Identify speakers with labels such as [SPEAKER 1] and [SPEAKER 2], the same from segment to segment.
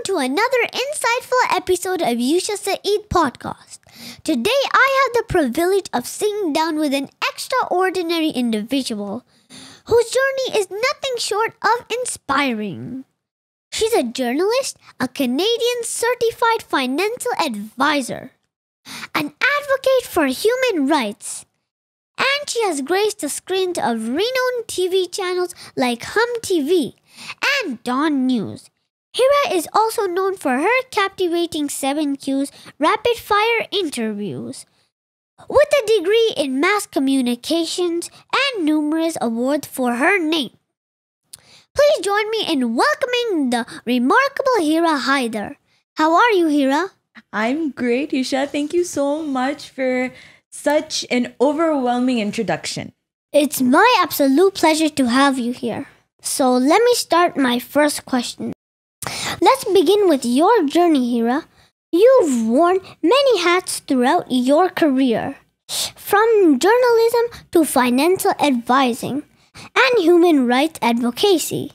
[SPEAKER 1] to another insightful episode of Yusha Saeed podcast. Today I have the privilege of sitting down with an extraordinary individual whose journey is nothing short of inspiring. She's a journalist, a Canadian certified financial advisor, an advocate for human rights, and she has graced the screens of renowned TV channels like Hum TV and Dawn News. Hira is also known for her captivating 7Q's rapid-fire interviews. With a degree in mass communications and numerous awards for her name. Please join me in welcoming the remarkable Hira Hyder. How are you, Hira?
[SPEAKER 2] I'm great, Yusha. Thank you so much for such an overwhelming introduction.
[SPEAKER 1] It's my absolute pleasure to have you here. So let me start my first question. Let's begin with your journey, Hira. You've worn many hats throughout your career, from journalism to financial advising and human rights advocacy.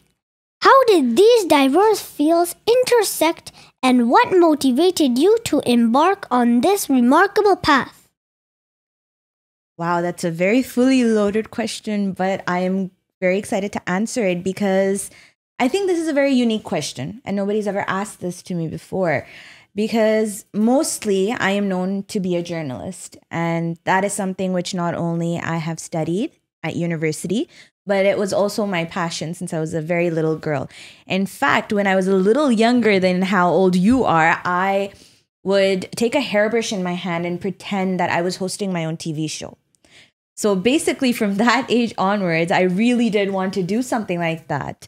[SPEAKER 1] How did these diverse fields intersect, and what motivated you to embark on this remarkable path?
[SPEAKER 2] Wow, that's a very fully loaded question, but I am very excited to answer it because I think this is a very unique question and nobody's ever asked this to me before, because mostly I am known to be a journalist, and that is something which not only I have studied at university, but it was also my passion since I was a very little girl. In fact, when I was a little younger than how old you are, I would take a hairbrush in my hand and pretend that I was hosting my own TV show. So basically from that age onwards, I really did want to do something like that.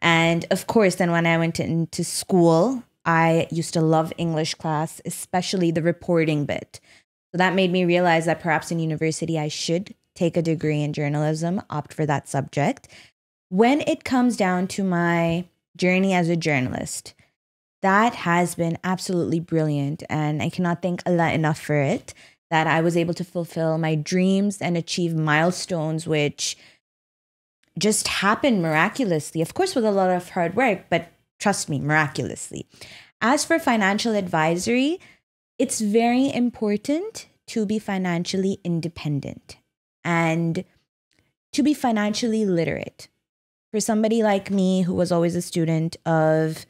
[SPEAKER 2] And of course, then when I went into school, I used to love English class, especially the reporting bit. So that made me realize that perhaps in university, I should take a degree in journalism, opt for that subject. When it comes down to my journey as a journalist, that has been absolutely brilliant. And I cannot thank Allah enough for it, that I was able to fulfill my dreams and achieve milestones, which just happened miraculously. Of course, with a lot of hard work, but trust me, miraculously. As for financial advisory, it's very important to be financially independent and to be financially literate. For somebody like me who was always a student of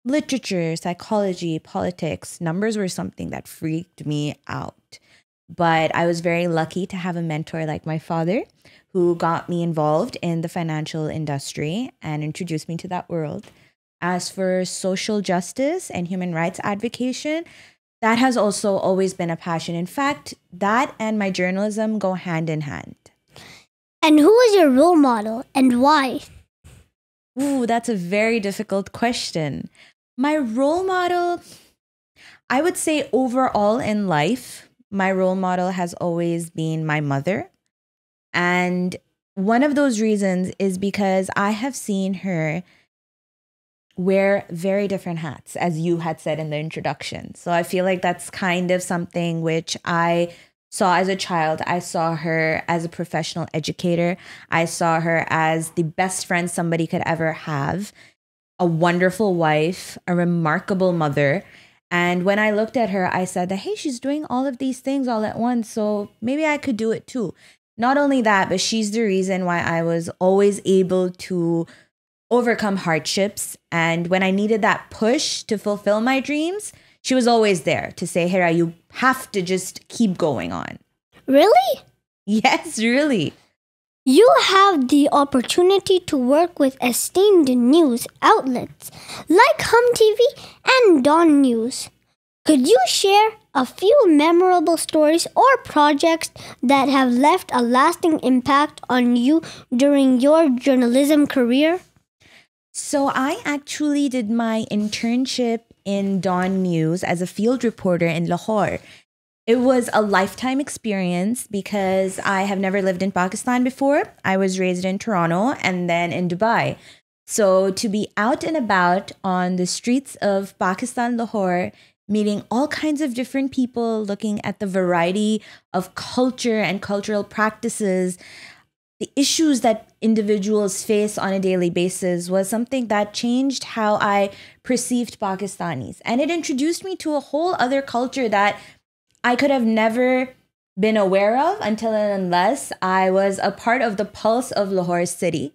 [SPEAKER 2] literature, psychology, politics, numbers were something that freaked me out. But I was very lucky to have a mentor like my father who got me involved in the financial industry and introduced me to that world. As for social justice and human rights advocacy, that has also always been a passion. In fact, that and my journalism go hand in hand.
[SPEAKER 1] And who is your role model and why?
[SPEAKER 2] Ooh, that's a very difficult question. My role model, I would say overall in life, my role model has always been my mother. And one of those reasons is because I have seen her wear very different hats, as you had said in the introduction. So I feel like that's kind of something which I saw as a child. I saw her as a professional educator. I saw her as the best friend somebody could ever have, a wonderful wife, a remarkable mother. And when I looked at her, I said that, hey, she's doing all of these things all at once, so maybe I could do it too. Not only that, but she's the reason why I was always able to overcome hardships. And when I needed that push to fulfill my dreams, she was always there to say, Hira, you have to just keep going on.
[SPEAKER 1] Really?
[SPEAKER 2] Yes, really.
[SPEAKER 1] You have the opportunity to work with esteemed news outlets like Hum TV and Dawn News. Could you share a few memorable stories or projects that have left a lasting impact on you during your journalism career?
[SPEAKER 2] So I actually did my internship in Dawn News as a field reporter in Lahore. It was a lifetime experience because I have never lived in Pakistan before. I was raised in Toronto and then in Dubai. So to be out and about on the streets of Pakistan, Lahore, meeting all kinds of different people, looking at the variety of culture and cultural practices, the issues that individuals face on a daily basis was something that changed how I perceived Pakistanis. And it introduced me to a whole other culture that I could have never been aware of until and unless I was a part of the pulse of Lahore city.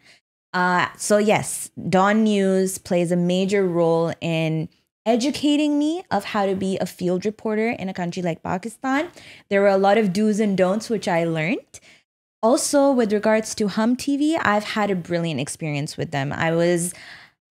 [SPEAKER 2] So yes, Dawn News plays a major role in educating me of how to be a field reporter in a country like Pakistan. There were a lot of do's and don'ts, which I learned. Also, with regards to Hum TV, I've had a brilliant experience with them. I was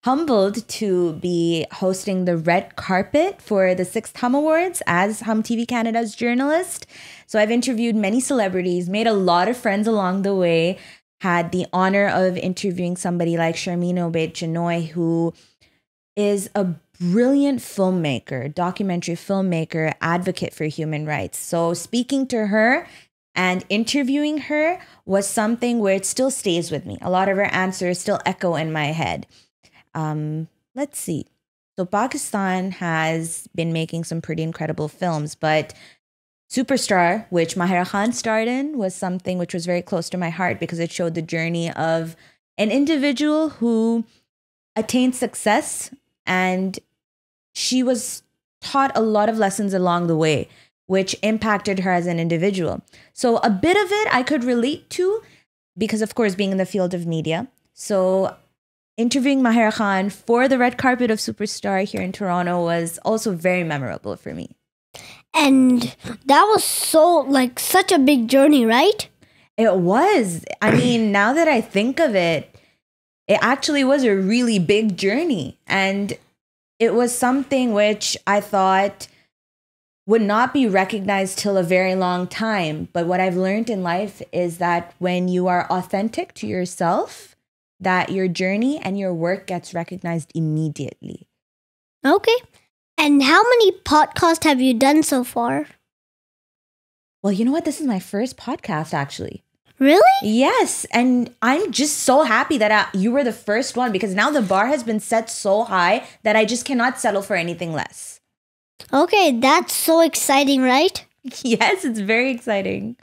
[SPEAKER 2] humbled to be hosting the red carpet for the 6th Hum Awards as Hum TV Canada's journalist. So I've interviewed many celebrities, made a lot of friends along the way, had the honor of interviewing somebody like Sharmeen Obaid-Chinoy, who is a brilliant filmmaker, documentary filmmaker, advocate for human rights. So speaking to her and interviewing her was something where it still stays with me. A lot of her answers still echo in my head. Let's see. So Pakistan has been making some pretty incredible films, but Superstar, which Mahira Khan starred in, was something which was very close to my heart because it showed the journey of an individual who attained success, and she was taught a lot of lessons along the way, which impacted her as an individual. So a bit of it I could relate to because, of course, being in the field of media. So interviewing Mahira Khan for the red carpet of Superstar here in Toronto was also very memorable for me.
[SPEAKER 1] And that was such a big journey, right?
[SPEAKER 2] It was. I mean, now that I think of it, it actually was a really big journey. And it was something which I thought would not be recognized till a very long time. But what I've learned in life is that when you are authentic to yourself, that your journey and your work gets recognized immediately.
[SPEAKER 1] Okay. And how many podcasts have you done so far?
[SPEAKER 2] Well, you know what? This is my first podcast, actually.
[SPEAKER 1] Really?
[SPEAKER 2] Yes. And I'm just so happy that you were the first one because now the bar has been set so high that I just cannot settle for anything less.
[SPEAKER 1] Okay, that's so exciting, right?
[SPEAKER 2] Yes, it's very exciting.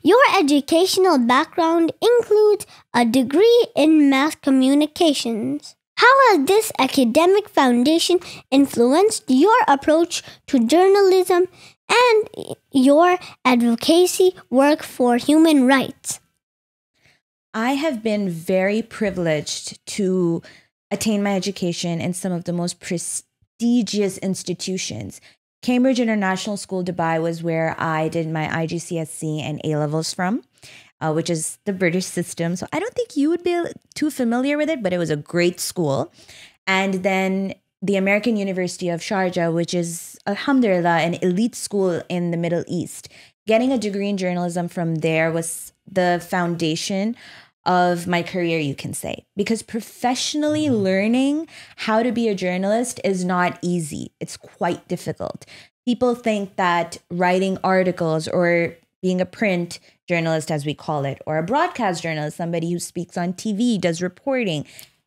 [SPEAKER 1] Your educational background includes a degree in mass communications. How has this academic foundation influenced your approach to journalism and your advocacy work for human rights?
[SPEAKER 2] I have been very privileged to attain my education in some of the most prestigious institutions. Cambridge International School, Dubai was where I did my IGCSE and A-levels from, which is the British system. So I don't think you would be too familiar with it, but it was a great school. And then the American University of Sharjah, which is, alhamdulillah, an elite school in the Middle East. Getting a degree in journalism from there was the foundation of my career, you can say, because professionally learning how to be a journalist is not easy. It's quite difficult. People think that writing articles or being a print journalist, as we call it, or a broadcast journalist, somebody who speaks on TV, does reporting,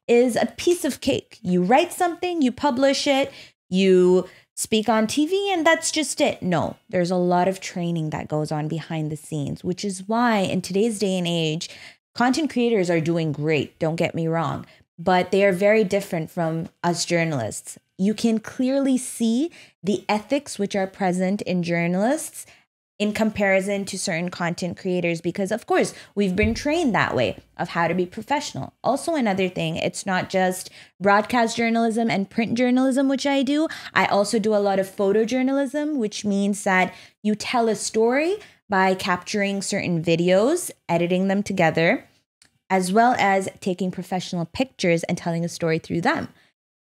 [SPEAKER 2] is a piece of cake. You write something, you publish it, you speak on TV, and that's just it. No, there's a lot of training that goes on behind the scenes, which is why in today's day and age, content creators are doing great, don't get me wrong, but they are very different from us journalists. You can clearly see the ethics which are present in journalists in comparison to certain content creators, because of course we've been trained that way of how to be professional. Also, another thing, it's not just broadcast journalism and print journalism, which I do. I also do a lot of photojournalism, which means that you tell a story by capturing certain videos, editing them together, as well as taking professional pictures and telling a story through them.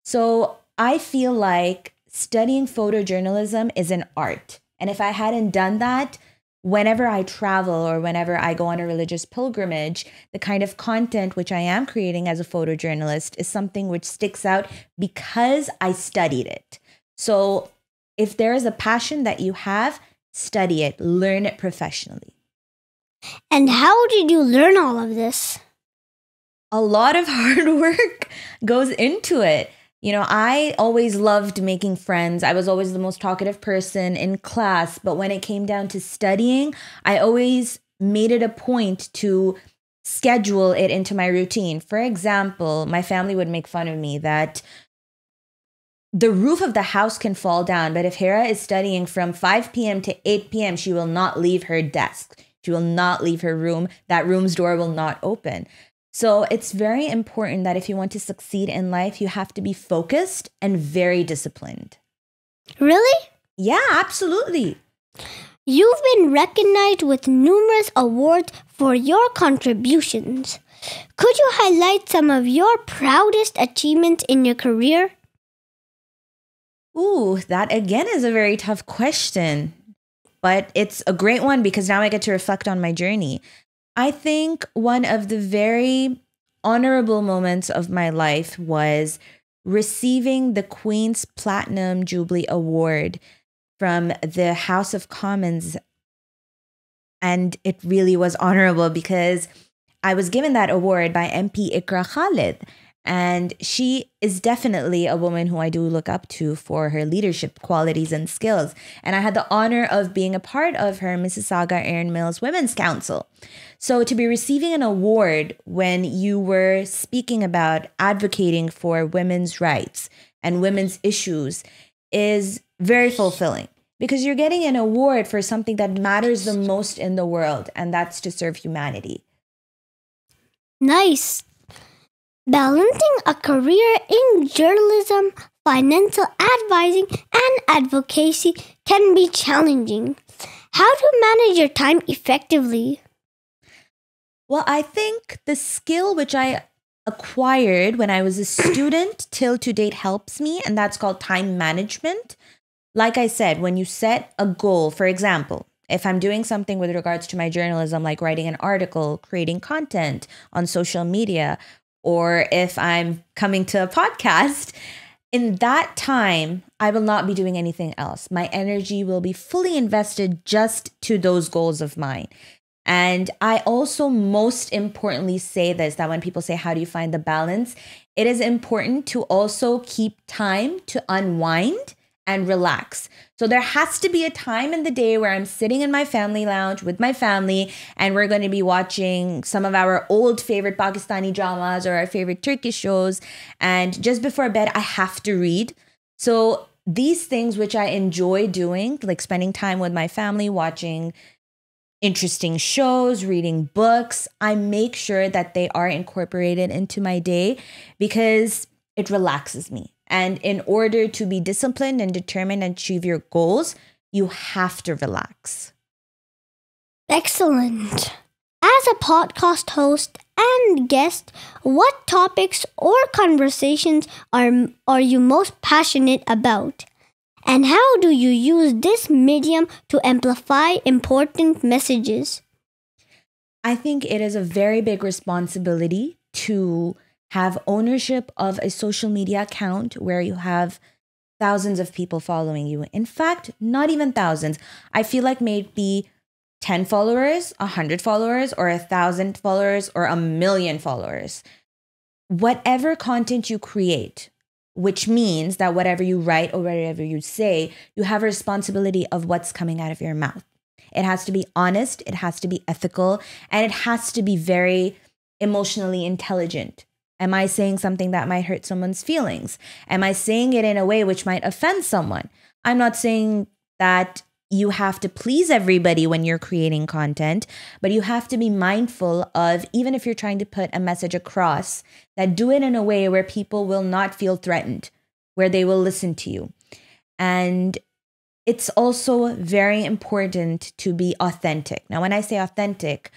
[SPEAKER 2] So I feel like studying photojournalism is an art. And if I hadn't done that, whenever I travel or whenever I go on a religious pilgrimage, the kind of content which I am creating as a photojournalist is something which sticks out because I studied it. So if there is a passion that you have, study it, learn it professionally.
[SPEAKER 1] And how did you learn all of this?
[SPEAKER 2] A lot of hard work goes into it. You know, I always loved making friends. I was always the most talkative person in class. But when it came down to studying, I always made it a point to schedule it into my routine. For example, my family would make fun of me that the roof of the house can fall down, but if Hira is studying from 5 p.m. to 8 p.m., she will not leave her desk. She will not leave her room. That room's door will not open. So it's very important that if you want to succeed in life, you have to be focused and very disciplined.
[SPEAKER 1] Really?
[SPEAKER 2] Yeah, absolutely.
[SPEAKER 1] You've been recognized with numerous awards for your contributions. Could you highlight some of your proudest achievements in your career?
[SPEAKER 2] Ooh, that again is a very tough question, but it's a great one because now I get to reflect on my journey. I think one of the very honorable moments of my life was receiving the Queen's Platinum Jubilee Award from the House of Commons. And it really was honorable because I was given that award by MP Ikra Khalid. And she is definitely a woman who I do look up to for her leadership qualities and skills. And I had the honor of being a part of her Mississauga Erin Mills Women's Council. So to be receiving an award when you were speaking about advocating for women's rights and women's issues is very fulfilling because you're getting an award for something that matters the most in the world, and that's to serve humanity.
[SPEAKER 1] Nice. Balancing a career in journalism, financial advising, and advocacy can be challenging. How to manage your time effectively?
[SPEAKER 2] Well, I think the skill which I acquired when I was a student till to date helps me, and that's called time management. Like I said, when you set a goal, for example, if I'm doing something with regards to my journalism, like writing an article, creating content on social media, or if I'm coming to a podcast, in that time, I will not be doing anything else. My energy will be fully invested just to those goals of mine. And I also most importantly say this, that when people say, how do you find the balance? It is important to also keep time to unwind and relax. So there has to be a time in the day where I'm sitting in my family lounge with my family and we're going to be watching some of our old favorite Pakistani dramas or our favorite Turkish shows. And just before bed, I have to read. So these things which I enjoy doing, like spending time with my family, watching interesting shows, reading books, I make sure that they are incorporated into my day because it relaxes me. And in order to be disciplined and determined and achieve your goals, you have to relax.
[SPEAKER 1] Excellent. As a podcast host and guest, what topics or conversations are you most passionate about? And how do you use this medium to amplify important messages?
[SPEAKER 2] I think it is a very big responsibility to have ownership of a social media account where you have thousands of people following you. In fact, not even thousands. I feel like maybe 10 followers, 100 followers, or 1,000 followers, or 1,000,000 followers. Whatever content you create, which means that whatever you write or whatever you say, you have a responsibility of what's coming out of your mouth. It has to be honest, it has to be ethical, and it has to be very emotionally intelligent. Am I saying something that might hurt someone's feelings? Am I saying it in a way which might offend someone? I'm not saying that you have to please everybody when you're creating content, but you have to be mindful of, even if you're trying to put a message across, that do it in a way where people will not feel threatened, where they will listen to you. And it's also very important to be authentic. Now, when I say authentic,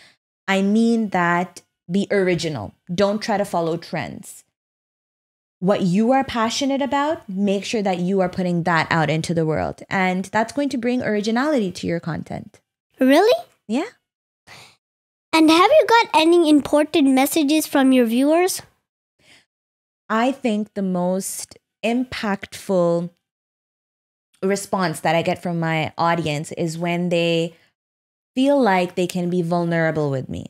[SPEAKER 2] I mean that be original. Don't try to follow trends. What you are passionate about, make sure that you are putting that out into the world. And that's going to bring originality to your content.
[SPEAKER 1] Really?
[SPEAKER 2] Yeah.
[SPEAKER 1] And have you got any important messages from your viewers?
[SPEAKER 2] I think the most impactful response that I get from my audience is when they feel like they can be vulnerable with me.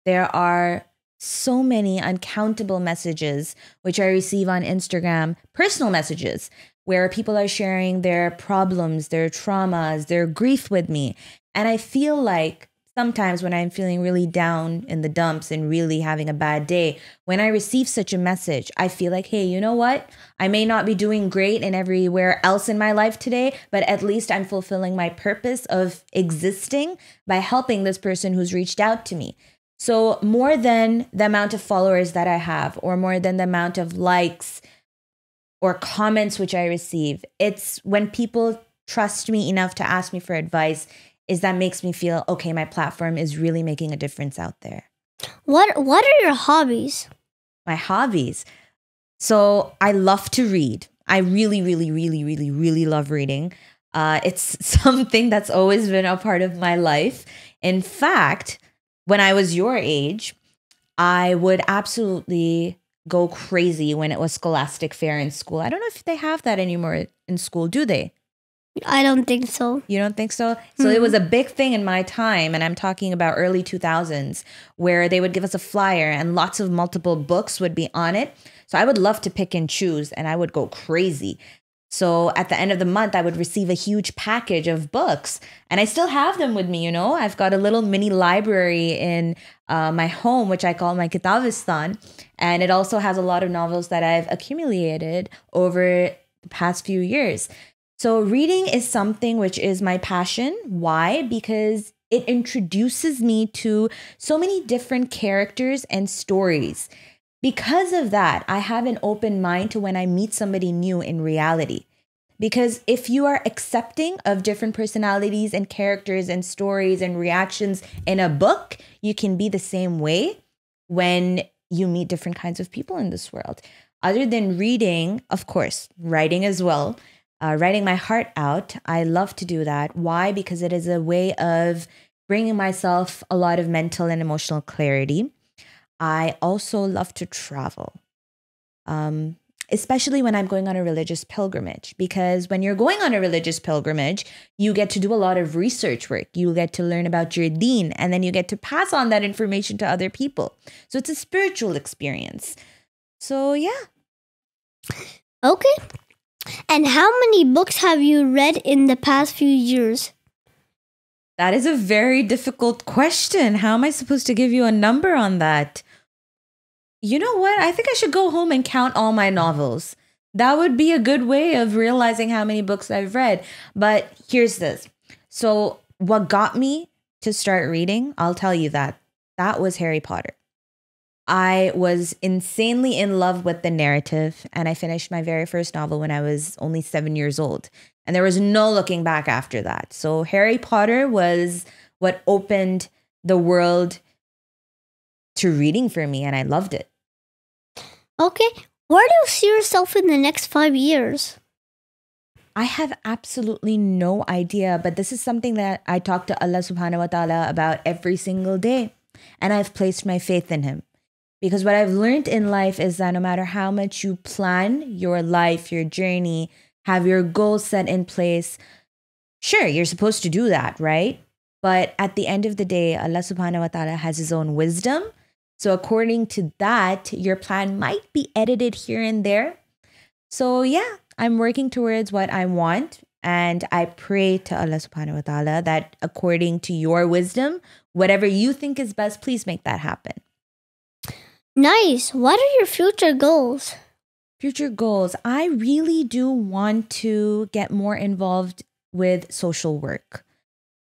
[SPEAKER 2] There are so many uncountable messages which I receive on Instagram, personal messages, where people are sharing their problems, their traumas, their grief with me. And I feel like sometimes when I'm feeling really down in the dumps and really having a bad day, when I receive such a message, I feel like, hey, you know what? I may not be doing great in everywhere else in my life today, but at least I'm fulfilling my purpose of existing by helping this person who's reached out to me. So more than the amount of followers that I have, or more than the amount of likes or comments which I receive, it's when people trust me enough to ask me for advice is that makes me feel, okay, my platform is really making a difference out there.
[SPEAKER 1] What are your hobbies?
[SPEAKER 2] My hobbies. So I love to read. I really, really, really, really, really love reading. It's something that's always been a part of my life. In fact, when I was your age, I would absolutely go crazy when it was Scholastic Fair in school. I don't know if they have that anymore in school, do they?
[SPEAKER 1] I don't think so.
[SPEAKER 2] You don't think so? So it was a big thing in my time, and I'm talking about early 2000s, where they would give us a flyer and lots of multiple books would be on it. So I would love to pick and choose, and I would go crazy. So at the end of the month, I would receive a huge package of books, and I still have them with me, you know? I've got a little mini library in my home, which I call my Kitavistan, and it also has a lot of novels that I've accumulated over the past few years. So reading is something which is my passion. Why? Because it introduces me to so many different characters and stories. Because of that, I have an open mind to when I meet somebody new in reality. Because if you are accepting of different personalities and characters and stories and reactions in a book, you can be the same way when you meet different kinds of people in this world. Other than reading, of course, writing as well. Writing my heart out. I love to do that. Why? Because it is a way of bringing myself a lot of mental and emotional clarity. I also love to travel, especially when I'm going on a religious pilgrimage, because when you're going on a religious pilgrimage, you get to do a lot of research work. You get to learn about your deen, and then you get to pass on that information to other people. So it's a spiritual experience. So yeah.
[SPEAKER 1] Okay. And how many books have you read in the past few years?
[SPEAKER 2] That is a very difficult question. How am I supposed to give you a number on that? You know what? I think I should go home and count all my novels. That would be a good way of realizing how many books I've read. But here's this. So what got me to start reading, I'll tell you that was Harry Potter. I was insanely in love with the narrative, and I finished my very first novel when I was only 7 years old. And there was no looking back after that. So Harry Potter was what opened the world to reading for me, and I loved it.
[SPEAKER 1] Okay, where do you see yourself in the next 5 years?
[SPEAKER 2] I have absolutely no idea, but this is something that I talk to Allah subhanahu wa ta'ala about every single day. And I've placed my faith in him. Because what I've learned in life is that no matter how much you plan your life, your journey, have your goals set in place, sure, you're supposed to do that, right? But at the end of the day, Allah subhanahu wa ta'ala has his own wisdom. So according to that, your plan might be edited here and there. So yeah, I'm working towards what I want. And I pray to Allah subhanahu wa ta'ala that according to your wisdom, whatever you think is best, please make that happen.
[SPEAKER 1] Nice. What are your future goals?
[SPEAKER 2] Future goals. I really do want to get more involved with social work.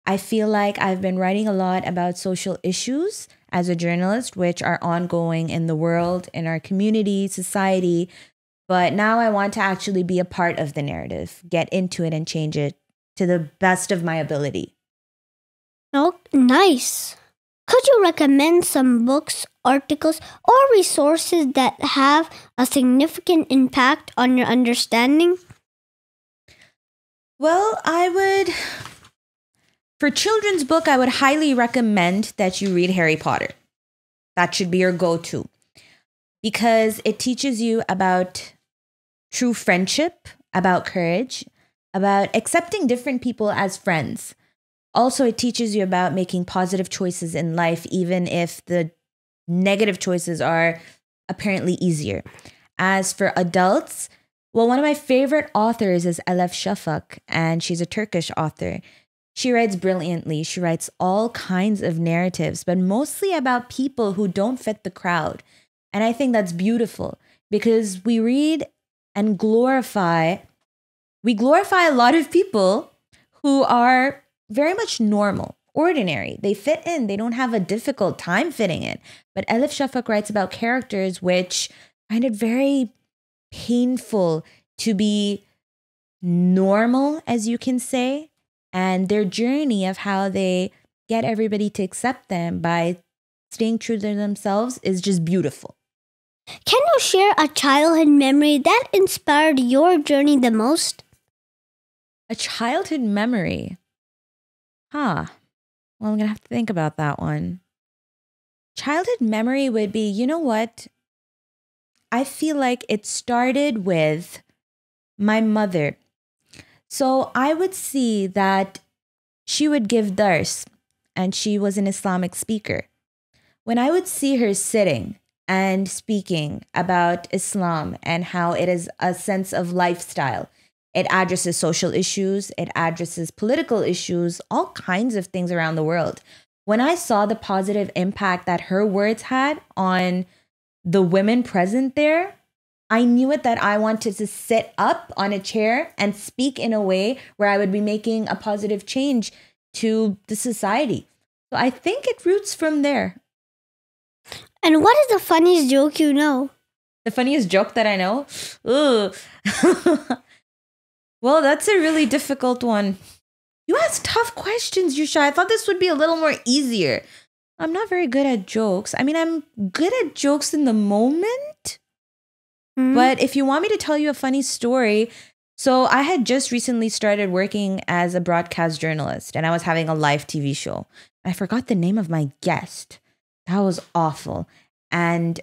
[SPEAKER 2] I feel like I've been writing a lot about social issues as a journalist, which are ongoing in the world, in our community, society. But now I want to actually be a part of the narrative, get into it and change it to the best of my ability.
[SPEAKER 1] Oh, nice. Could you recommend some books, articles, or resources that have a significant impact on your understanding?
[SPEAKER 2] Well, for children's book, I would highly recommend that you read Harry Potter. That should be your go-to. Because it teaches you about true friendship, about courage, about accepting different people as friends. Also, it teaches you about making positive choices in life, even if the negative choices are apparently easier. As for adults, well, one of my favorite authors is Elif Shafak, and she's a Turkish author. She writes brilliantly. She writes all kinds of narratives, but mostly about people who don't fit the crowd. And I think that's beautiful because we read and we glorify a lot of people who are very much normal, ordinary. They fit in. They don't have a difficult time fitting in. But Elif Shafak writes about characters which find it very painful to be normal, as you can say, and their journey of how they get everybody to accept them by staying true to themselves is just beautiful.
[SPEAKER 1] Can you share a childhood memory that inspired your journey the most?
[SPEAKER 2] A childhood memory? Well, I'm going to have to think about that one. Childhood memory would be, you know what? I feel like it started with my mother. So I would see that she would give dars, and she was an Islamic speaker. When I would see her sitting and speaking about Islam and how it is a sense of lifestyle, it addresses social issues, it addresses political issues, all kinds of things around the world. When I saw the positive impact that her words had on the women present there, I knew it that I wanted to sit up on a chair and speak in a way where I would be making a positive change to the society. So I think it roots from there.
[SPEAKER 1] And what is the funniest joke you know?
[SPEAKER 2] The funniest joke that I know? Ooh. Well, that's a really difficult one. You asked tough questions, Yusha. I thought this would be a little more easier. I'm not very good at jokes. I mean, I'm good at jokes in the moment. But if you want me to tell you a funny story, so I had just recently started working as a broadcast journalist, and I was having a live TV show. I forgot the name of my guest. That was awful. And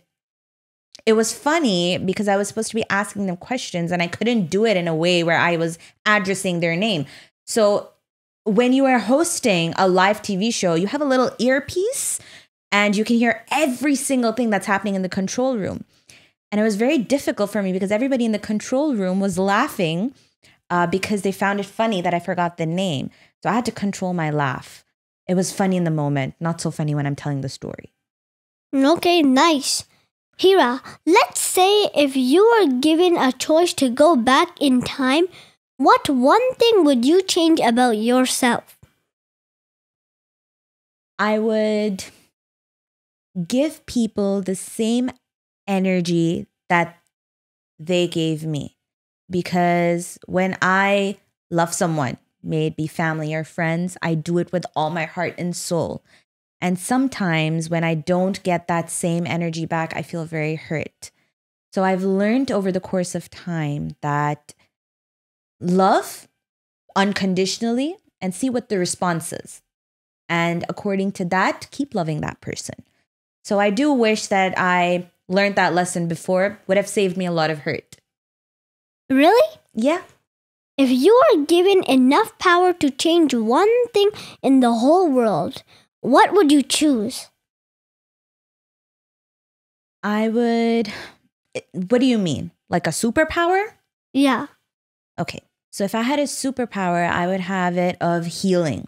[SPEAKER 2] it was funny because I was supposed to be asking them questions, and I couldn't do it in a way where I was addressing their name. So when you are hosting a live TV show, you have a little earpiece, and you can hear every single thing that's happening in the control room. And it was very difficult for me because everybody in the control room was laughing because they found it funny that I forgot the name. So I had to control my laugh. It was funny in the moment, not so funny when I'm telling the story.
[SPEAKER 1] Okay, nice. Hira, let's say if you were given a choice to go back in time, what one thing would you change about yourself?
[SPEAKER 2] I would give people the same energy that they gave me. Because when I love someone, may it be family or friends, I do it with all my heart and soul. And sometimes when I don't get that same energy back, I feel very hurt. So I've learned over the course of time that love unconditionally and see what the response is. And according to that, keep loving that person. So I do wish that I learned that lesson before. Would have saved me a lot of hurt.
[SPEAKER 1] Really?
[SPEAKER 2] Yeah.
[SPEAKER 1] If you were given enough power to change one thing in the whole world, what would you choose?
[SPEAKER 2] I would... What do you mean? Like a superpower?
[SPEAKER 1] Yeah.
[SPEAKER 2] Okay. So if I had a superpower, I would have it of healing.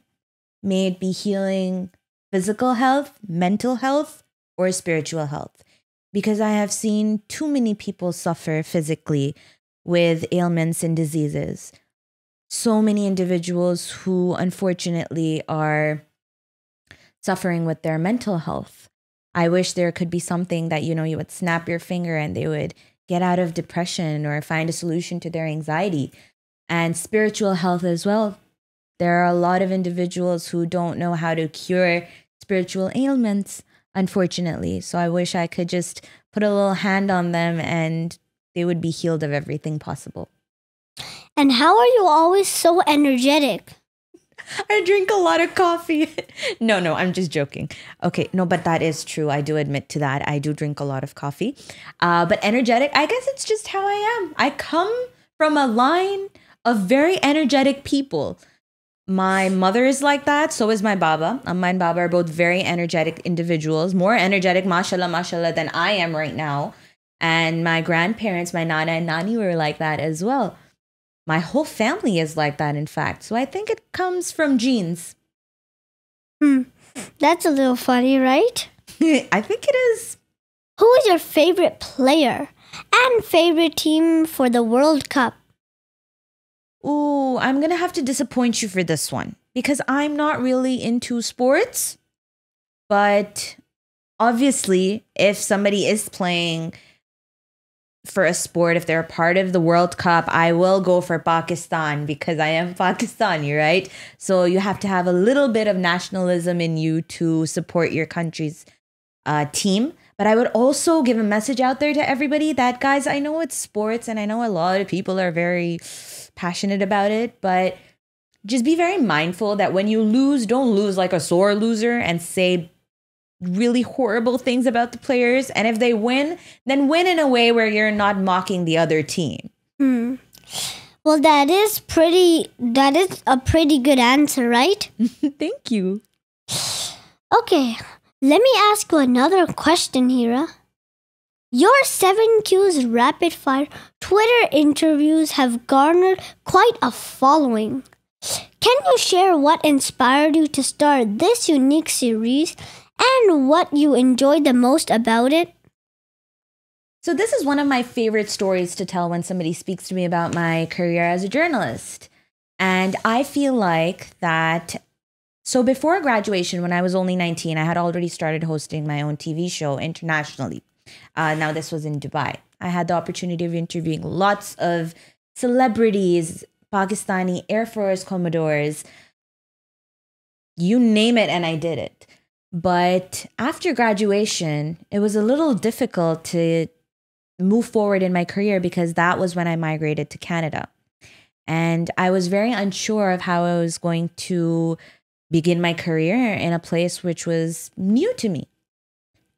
[SPEAKER 2] May it be healing physical health, mental health, or spiritual health. Because I have seen too many people suffer physically with ailments and diseases. So many individuals who unfortunately are suffering with their mental health. I wish there could be something that, you would snap your finger and they would get out of depression or find a solution to their anxiety. And spiritual health as well. There are a lot of individuals who don't know how to cure spiritual ailments, unfortunately. So I wish I could just put a little hand on them and they would be healed of everything possible.
[SPEAKER 1] And how are you always so energetic?
[SPEAKER 2] I drink a lot of coffee. No, I'm just joking. Okay, no, but that is true. I do admit to that. I do drink a lot of coffee. But energetic, I guess it's just how I am. I come from a line of very energetic people. My mother is like that. So is my baba. My and baba are both very energetic individuals. More energetic, mashallah, than I am right now. And my grandparents, my nana and nani were like that as well. My whole family is like that, in fact. So I think it comes from genes.
[SPEAKER 1] That's a little funny, right?
[SPEAKER 2] I think it is.
[SPEAKER 1] Who is your favorite player and favorite team for the World Cup?
[SPEAKER 2] Ooh, I'm going to have to disappoint you for this one because I'm not really into sports. But obviously, if somebody is playing for a sport, if they're a part of the World Cup, I will go for Pakistan because I am Pakistani, right? So you have to have a little bit of nationalism in you to support your country's team. But I would also give a message out there to everybody that, guys, I know it's sports and I know a lot of people are very passionate about it, but just be very mindful that when you lose, don't lose like a sore loser and say really horrible things about the players. And if they win, then win in a way where you're not mocking the other team.
[SPEAKER 1] Well, that is a pretty good answer, right?
[SPEAKER 2] Thank you.
[SPEAKER 1] Okay, let me ask you another question, Hira. Your 7Q's rapid fire Twitter interviews have garnered quite a following. Can you share what inspired you to start this unique series and what you enjoyed the most about it?
[SPEAKER 2] So this is one of my favorite stories to tell when somebody speaks to me about my career as a journalist. And I feel like that, so before graduation, when I was only 19, I had already started hosting my own TV show internationally. Now this was in Dubai. I had the opportunity of interviewing lots of celebrities, Pakistani Air Force Commodores, you name it, and I did it. But after graduation, it was a little difficult to move forward in my career because that was when I migrated to Canada. And I was very unsure of how I was going to begin my career in a place which was new to me.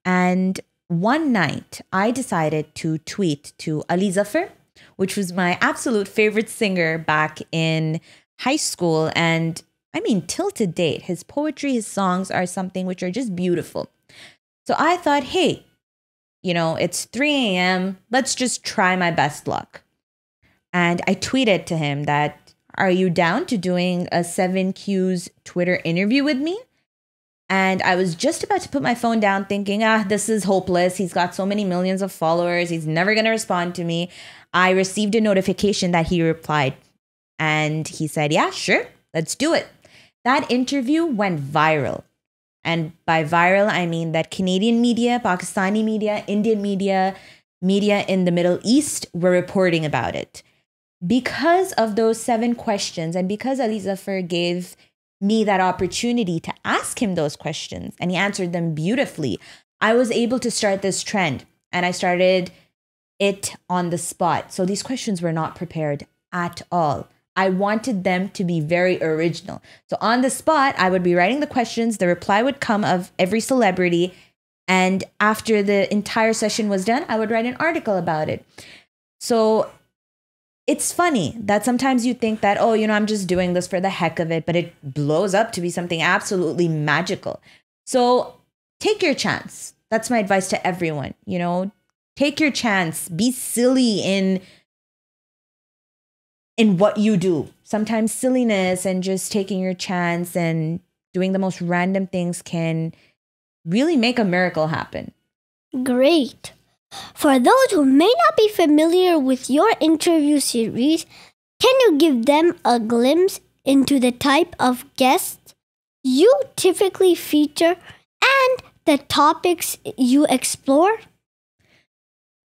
[SPEAKER 2] And one night, I decided to tweet to Ali Zafar, which was my absolute favorite singer back in high school. And I mean, till to date, his poetry, his songs are something which are just beautiful. So I thought, hey, it's 3 a.m. Let's just try my best luck. And I tweeted to him that, are you down to doing a 7Q's Twitter interview with me? And I was just about to put my phone down thinking, this is hopeless. He's got so many millions of followers. He's never going to respond to me. I received a notification that he replied. And he said, yeah, sure, let's do it. That interview went viral. And by viral, I mean that Canadian media, Pakistani media, Indian media, media in the Middle East were reporting about it. Because of those 7 questions and because Ali Zafar gave me that opportunity to ask him those questions and he answered them beautifully, I was able to start this trend. And I started it on the spot. So these questions were not prepared at all. I wanted them to be very original. So on the spot, I would be writing the questions. The reply would come of every celebrity. And after the entire session was done, I would write an article about it. So it's funny that sometimes you think that, I'm just doing this for the heck of it, but it blows up to be something absolutely magical. So take your chance. That's my advice to everyone. Take your chance. Be silly in what you do. Sometimes silliness and just taking your chance and doing the most random things can really make a miracle happen.
[SPEAKER 1] Great. For those who may not be familiar with your interview series, can you give them a glimpse into the type of guests you typically feature and the topics you explore?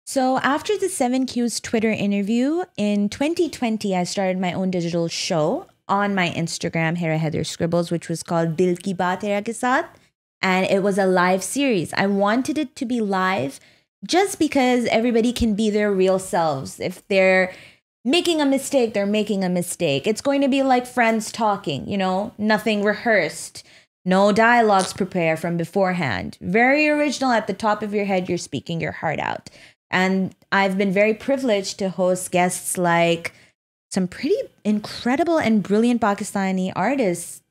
[SPEAKER 2] So after the 7Q's Twitter interview, in 2020, I started my own digital show on my Instagram, Hira Hyder Scribbles, which was called Dil Ki Baat Hira Ke Saath. And it was a live series. I wanted it to be live just because everybody can be their real selves. If they're making a mistake, they're making a mistake. It's going to be like friends talking, nothing rehearsed. No dialogues prepared from beforehand. Very original. At the top of your head, you're speaking your heart out. And I've been very privileged to host guests like some pretty incredible and brilliant Pakistani artists.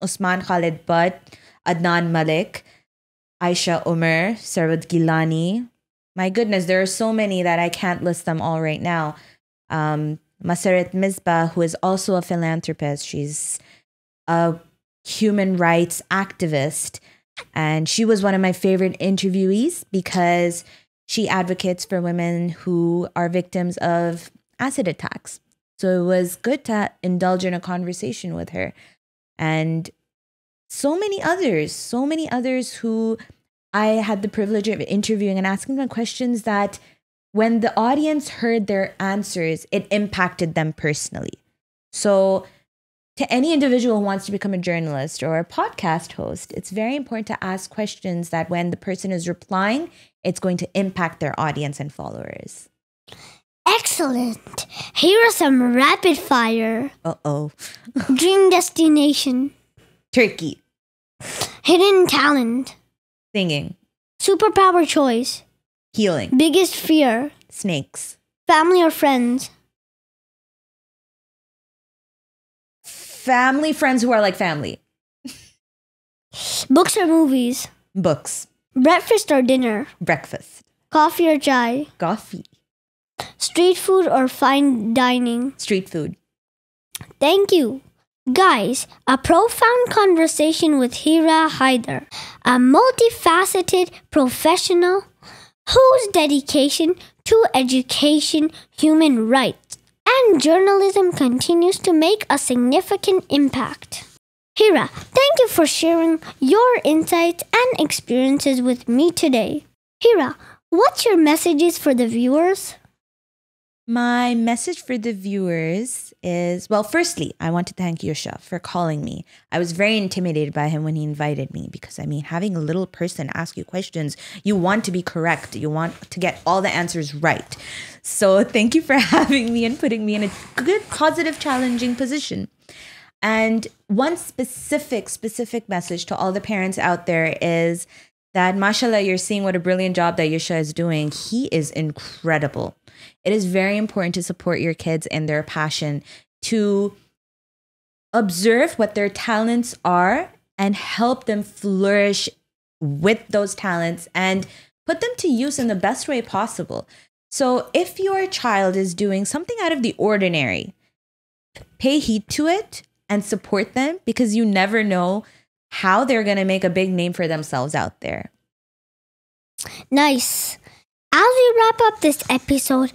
[SPEAKER 2] Usman Khalid Butt, Adnan Malik, Aisha Umar, Sarwad Gilani. My goodness, there are so many that I can't list them all right now. Masarat Misbah, who is also a philanthropist. She's a human rights activist. And she was one of my favorite interviewees because she advocates for women who are victims of acid attacks. So it was good to indulge in a conversation with her. And so many others who I had the privilege of interviewing and asking them questions that when the audience heard their answers, it impacted them personally. So to any individual who wants to become a journalist or a podcast host, it's very important to ask questions that when the person is replying, it's going to impact their audience and followers.
[SPEAKER 1] Excellent. Here are some rapid fire.
[SPEAKER 2] Uh-oh.
[SPEAKER 1] Dream destination.
[SPEAKER 2] Turkey.
[SPEAKER 1] Hidden talent.
[SPEAKER 2] Singing.
[SPEAKER 1] Superpower choice.
[SPEAKER 2] Healing.
[SPEAKER 1] Biggest fear.
[SPEAKER 2] Snakes.
[SPEAKER 1] Family or friends.
[SPEAKER 2] Family, friends who are like family.
[SPEAKER 1] Books or movies.
[SPEAKER 2] Books.
[SPEAKER 1] Breakfast or dinner.
[SPEAKER 2] Breakfast.
[SPEAKER 1] Coffee or chai.
[SPEAKER 2] Coffee.
[SPEAKER 1] Street food or fine dining.
[SPEAKER 2] Street food.
[SPEAKER 1] Thank you. Guys, a profound conversation with Hira Hyder, a multifaceted professional whose dedication to education, human rights, and journalism continues to make a significant impact. Hira, thank you for sharing your insights and experiences with me today. Hira, what's your messages for the viewers?
[SPEAKER 2] My message for the viewers is, well, firstly, I want to thank Yusha for calling me. I was very intimidated by him when he invited me because, I mean, having a little person ask you questions, you want to be correct. You want to get all the answers right. So thank you for having me and putting me in a good, positive, challenging position. And one specific message to all the parents out there is that, mashallah, you're seeing what a brilliant job that Yusha is doing. He is incredible. It is very important to support your kids and their passion, to observe what their talents are and help them flourish with those talents and put them to use in the best way possible. So if your child is doing something out of the ordinary, pay heed to it and support them, because you never know how they're going to make a big name for themselves out there.
[SPEAKER 1] Nice. As we wrap up this episode,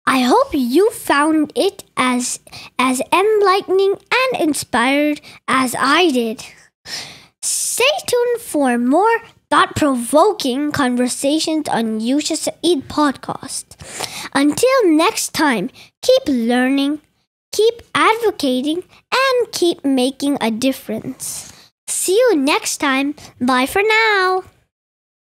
[SPEAKER 1] I hope you found it as enlightening and inspired as I did. Stay tuned for more thought-provoking conversations on Yusha Saeed podcast. Until next time, keep learning, keep advocating, and keep making a difference. See you next time. Bye for now.